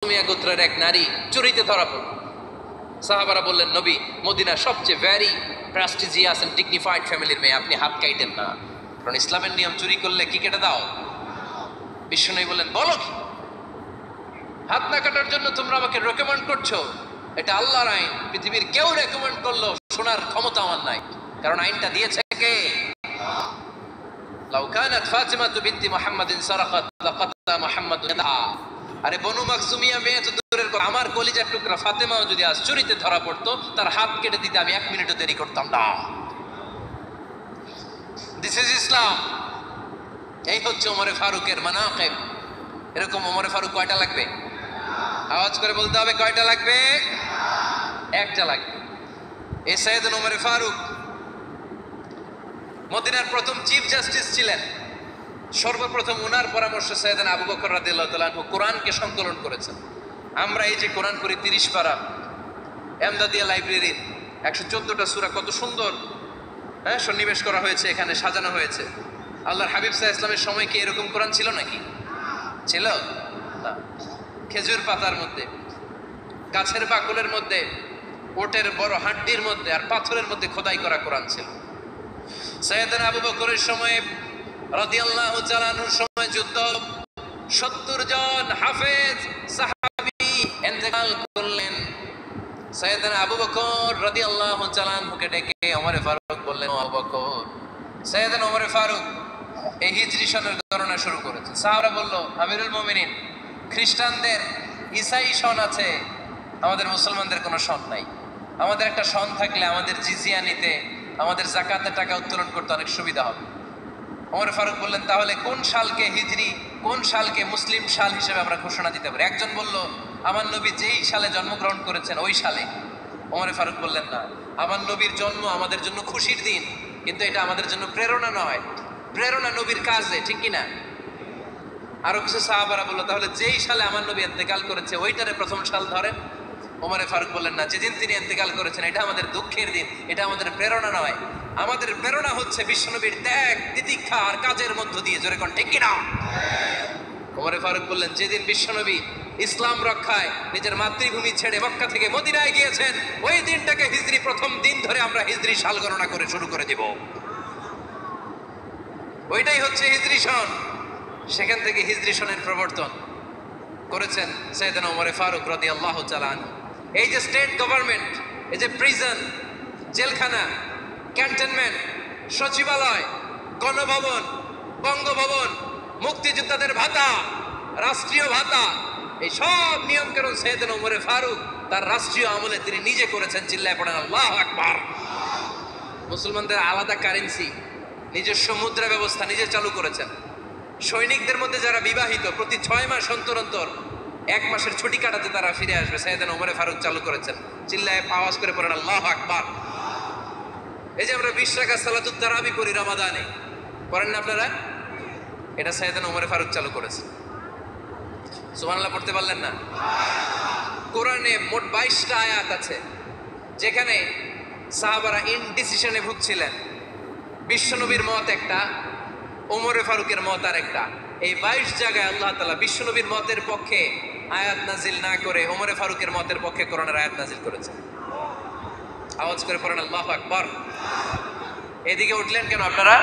মাখজুমিয়া গোত্রের এক নারী চুরিতে ধরা পড়ল। সাহাবারা বললেন, নবী, মদিনার সবচেয়ে ভ্যারি প্রেস্টিজিয়াস এন্ড ডিগনিফাইড ফ্যামিলির মেয়ে, আপনি হাত কাইটেন না, কারণ ইসলামের নিয়ম চুরি করলে কি কেটে দাও। বিশ্বনবী বললেন, বলো কি, হাত না কাটার জন্য তোমরা আমাকে রেকমেন্ড করছো? এটা আল্লাহর আইন, পৃথিবীর কেউ রেকমেন্ড করলো শোনার ক্ষমতা আমার নাই, কারণ আইনটা দিয়েছে কে? লাউ কানাত ফাতিমাতু বিনতি মুহাম্মাদিন সারাকাত লাকাতা মুহাম্মাদুন ইয়াদাহা। আরে বনু মাখজুমিয়া মেয়ে তো দূরের কথা, আমার কলিজার টুকরা ফাতেমাও যদি আজ চুরিতে ধরা পড়তো, তার হাত কেটে দিতে আমি 1 মিনিটও দেরি করতাম না। দিস ইজ ইসলাম। এই হচ্ছে ওমরে ফারুকের মানাকিব। এরকম ওমরে ফারুক কয়টা লাগবে? আওয়াজ করে বলতে হবে, কয়টা লাগবে? একটা লাগবে। এই সাইয়েদনা ওমরে ফারুক মদিনার প্রথম চিফ জাস্টিস ছিলেন। সর্বপ্রথম উনার পরামর্শে সাইয়েদনা আবু বকর রাদিয়াল্লাহু তাআলা আনহু কোরআনকে সংকলন করেছেন। আমরা এই যে কোরআন পড়ি 30 পারা, এমদাদিয়া লাইব্রেরির 114টা সূরা, কত সুন্দর সন্নিবেশ করা হয়েছে, এখানে সাজানো হয়েছে। আল্লাহর হাবিব সাল্লাল্লাহু আলাইহি ওয়াসাল্লামের সময় কি এরকম কোরআন ছিল নাকি? ছিল না। খেজুর পাতার মধ্যে, গাছের বাকলের মধ্যে, ওটের বড় হাড্ডির মধ্যে আর পাথরের মধ্যে খোদাই করা কোরআন ছিল। সাইয়েদনা আবু বকরের সময় রাদিয়াল্লাহু তাআলা আনহুর সময় যুদ্ধ, 70 জন হাফেজ সাহাবী ইন্তেকাল করলেন। সাইয়েদনা আবু বকর রাদিয়াল্লাহু তাআলা আনহুকে ডেকে ওমরে ফারুক বললেন, আবু বকর, সাইয়েদনা ওমরে ফারুক এই হিজরি সনের গণনা শুরু করেছে। সাহাবারা বলল, আমিরুল মুমিনিন, খ্রিস্টানদের ঈসাই সন আছে, আমাদের মুসলমানদের কোনো সন নাই। আমাদের একটা সন থাকলে আমাদের জিজিয়া নিতে, আমাদের যাকাতের টাকা উত্তোলন করতে অনেক সুবিধা হবে। ওমর ফারুক বললেন, তাহলে কোন সালকে হিজরি, কোন সালকে মুসলিম সাল হিসেবে আমরা ঘোষণা দিতে পারি? একজন বলল, আমার নবী যেই সালে জন্মগ্রহণ করেছেন ওই সালে। ওমর ফারুক বললেন, না, আমার নবীর জন্ম আমাদের জন্য খুশির দিন, কিন্তু এটা আমাদের জন্য প্রেরণা নয়। প্রেরণা নবীর কাজে, ঠিক কিনা? আরো কিছু সাহাবারা বললো, তাহলে যেই সালে আমার নবী ইন্তেকাল করেছে ওইটারে প্রথম সাল ধরেন। ওমর ফারুক বললেন, না, যেদিন তিনি ইন্তেকাল করেছেন এটা আমাদের দুঃখের দিন, এটা আমাদের প্রেরণা নয়। আমাদের প্রেরণা হচ্ছে বিশ্বনবীর ত্যাগ, তিতিক্ষা আর কাজের মধ্য দিয়ে। জোরে কোন ঠিক কিনা? ওমর ফারুক বললেন, যেদিন বিশ্বনবী ইসলাম রক্ষায় নিজের মাতৃভূমি ছেড়ে মক্কা থেকে মদিনায় গিয়েছেন, ওই দিনটাকে হিজরি প্রথম দিন ধরে আমরা হিজরি সাল গণনা করে শুরু করে দিব। ওইটাই হচ্ছে হিজরি সন। সেখান থেকে হিজরি সনের প্রবর্তন করেছেন সাইয়েদনা ওমর ফারুক রাদিয়াল্লাহু তাআলা আনহু। এই যে স্টেট গভর্নমেন্ট, এই যে প্রিজন, জেলখানা, ক্যান্টনমেন্ট, সচিবালয়, গণভবন, বঙ্গভবন, মুক্তিযোদ্ধাদের ভাতা, রাষ্ট্রীয় ভাতা, এই সব নিয়মকানুন সাইয়েদনা ওমর ফারুক তার রাষ্ট্রীয় আমলে তিনি নিজে করেছেন। চিল্লায় পড়েন আল্লাহু আকবার। মুসলমানদের আলাদা কারেন্সি, নিজস্ব মুদ্রা ব্যবস্থা নিজে চালু করেছেন। সৈনিকদের মধ্যে যারা বিবাহিত, প্রতি 6 মাস অন্তর অন্তর 1 মাসের ছুটি কাটাতে তারা ফিরে আসবে, সাইয়েদনা ওমর ফারুক চালু করেছেন। চিল্লায় আওয়াজ করে পড়েন আল্লাহু আকবার। এই যে আমরা 20 রাকাত সালাতুত তারাবি পড়ি রমাদানে, পড়েন না আপনারা? এটা সাইয়েদনা ওমর ফারুক চালু করেছেন। সুবহানাল্লাহ পড়তে পারলেন না? কোরআনে মোট 22টা আয়াত আছে যেখানে সাহাবারা ইনডিসিশনে ভুগছিলেন। বিশ্বনবীর মত একটা, ওমর ফারুকের মত আর একটা। এই 22 জায়গায় আল্লাহ তাআলা বিশ্বনবীর মতের পক্ষে আয়াত নাজিল না করে ওমর ফারুকের মতের পক্ষে কোরআনের আয়াত নাজিল করেছেন। আওয়াজ করে পড়েন আল্লাহু আকবার। এদিকে উঠলেন কেন আপনারা?